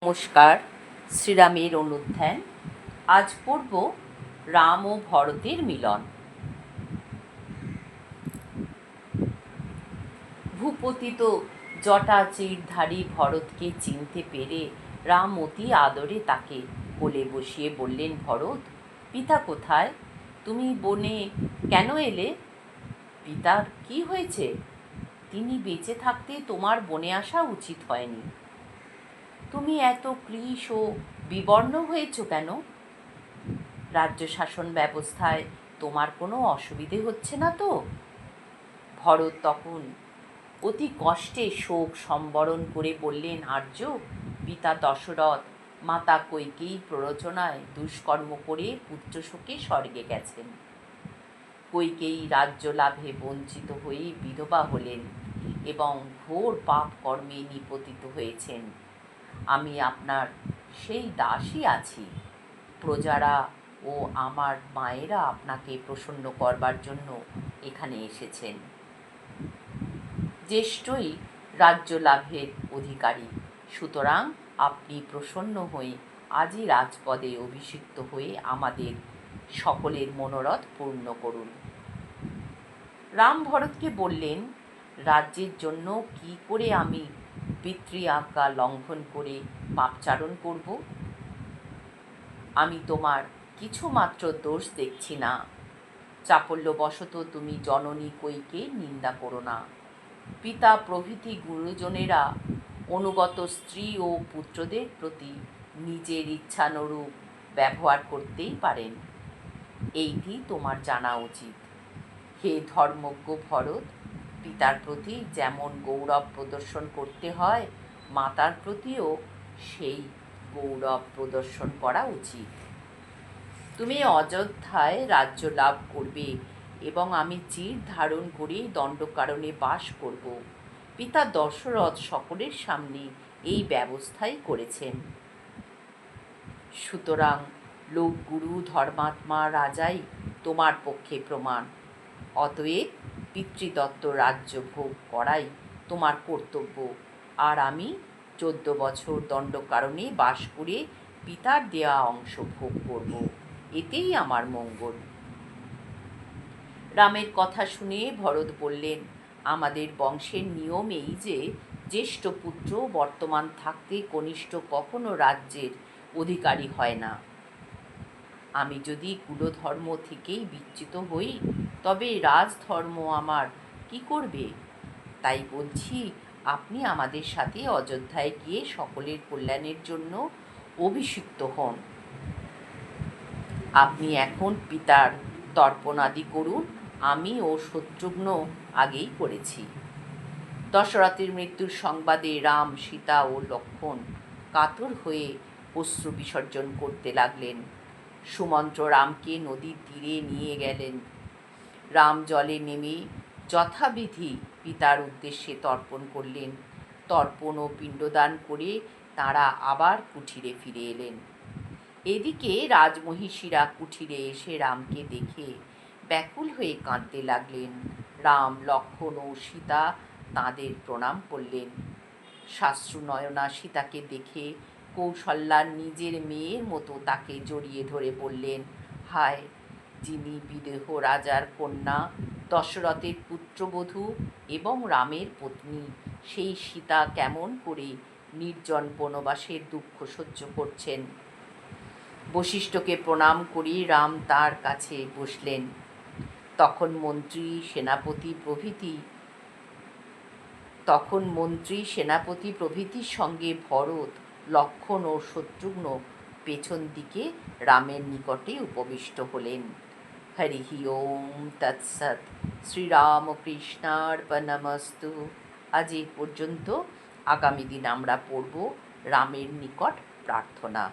নমস্কার। শ্রীরামের অনুধ্যান। আজ পড়ব রাম ও ভরতের মিলন। ভূপতিত জটাচিরধারী ভরতকে চিনতে পেরে রাম অতি আদরে তাকে কোলে বসিয়ে বললেন, ভরত, পিতা কোথায়? তুমি বনে কেন এলে? পিতার কি হয়েছে? তিনি বেঁচে থাকতে তোমার বনে আসা উচিত হয়নি। তুমি এত কৃশ ও বিবর্ণ হয়েছ কেন? রাজ্য শাসন ব্যবস্থায় তোমার কোনো অসুবিধে হচ্ছে না তো? ভরত তখন অতি কষ্টে শোক সম্বরণ করে বললেন, আর্য, পিতা দশরথ মাতা কইকেয়ীর প্ররোচনায় দুষ্কর্ম করে পুত্রশোকে স্বর্গে গেছেন। কইকেয়ী রাজ্য লাভে বঞ্চিত হয়ে বিধবা হলেন এবং ঘোর পাপ কর্মে নিপতিত হয়েছেন। আমি আপনার সেই দাসী আছি। প্রজারা ও আমার মায়েরা আপনাকে প্রসন্ন করবার জন্য এখানে এসেছেন। জ্যেষ্ঠই রাজ্য লাভের অধিকারী, সুতরাং আপনি প্রসন্ন হয়ে আজই রাজপদে অভিষিক্ত হয়ে আমাদের সকলের মনোরথ পূর্ণ করুন। রাম ভরতকে বললেন, রাজ্যের জন্য কি করে আমি পিতৃ আজ্ঞা লঙ্ঘন করে পাপচারণ করব? আমি তোমার কিছুমাত্র দোষ দেখছি না। চাপল্যবশত তুমি জননী কইকে নিন্দা করো না। পিতা প্রভৃতি গুরুজনেরা অনুগত স্ত্রী ও পুত্রদের প্রতি নিজের ইচ্ছানুরূপ ব্যবহার করতেই পারেন। এইটি তোমার জানা উচিত। হে ধর্মজ্ঞ ভরত, পিতার প্রতি যেমন গৌরব প্রদর্শন করতে হয়, মাতার প্রতিও সেই গৌরব প্রদর্শন করা উচিত। তুমি অযোধ্যায় রাজ্য লাভ করবে এবং আমি চির ধারণ করে দণ্ডকারণে বাস করব। পিতা দশরথ সকলের সামনে এই ব্যবস্থাই করেছেন। সুতরাং লোকগুরু ধর্মাত্মা রাজাই তোমার পক্ষে প্রমাণ। অতএব পিতৃদত্ত রাজ্য ভোগ করাই তোমার কর্তব্য, আর আমি 14 বছর দণ্ডকারণে বাস করে পিতার দেয়া অংশ ভোগ করব। এতেই আমার মঙ্গল। রামের কথা শুনে ভরত বললেন, আমাদের বংশের নিয়ম এই যে জ্যেষ্ঠ পুত্র বর্তমান থাকতে কনিষ্ঠ কখনো রাজ্যের অধিকারী হয় না। আমি যদি কুলধর্ম থেকেই বিচ্যুত হই, তবে রাজধর্ম আমার কি করবে? তাই বলছি, আপনি আমাদের সাথে অযোধ্যায় গিয়ে সকলের কল্যাণের জন্য অভিষিক্ত হন। আপনি এখন পিতার তর্পণাদি করুন। আমি ও শত্রুঘ্ন আগেই করেছি। দশরথের মৃত্যুর সংবাদে রাম, সীতা ও লক্ষ্মণ কাতর হয়ে অশ্রু বিসর্জন করতে লাগলেন। সুমন্ত্র রামকে নদীর তীরে নিয়ে গেলেন। রাম জলে নেমে যথাবিধি পিতার উদ্দেশ্যে তর্পণ করলেন। তর্পণ ও পিণ্ডদান করে তাঁরা আবার কুঠিরে ফিরে এলেন। এদিকে রাজমহিষীরা কুঠিরে এসে রামকে দেখে ব্যাকুল হয়ে কাঁদতে লাগলেন। রাম, লক্ষ্মণ ও সীতা তাঁদের প্রণাম করলেন। শাশ্রুনয়না সীতাকে দেখে কৌশল্যা নিজের মেয়ের মতো তাকে জড়িয়ে ধরে বললেন, হায়, যিনি বিদেহ রাজার কন্যা, দশরথের পুত্রবধূ এবং রামের পত্নী, সেই সীতা কেমন করে নির্জন বনবাসের দুঃখ সহ্য করছেন। বশিষ্ঠকে প্রণাম করি রাম তার কাছে বসলেন। তখন মন্ত্রী সেনাপতি প্রভৃতির সঙ্গে ভরত, লক্ষ্মণ ও শত্রুঘ্ন পেছন দিকে রামের নিকটে উপবিষ্ট হলেন। হরি ওম তৎসৎ। শ্রীরামকৃষ্ণার্পণমস্তু। আজ এই পর্যন্ত। আগামী দিন আমরা পড়ব রামের নিকট প্রার্থনা।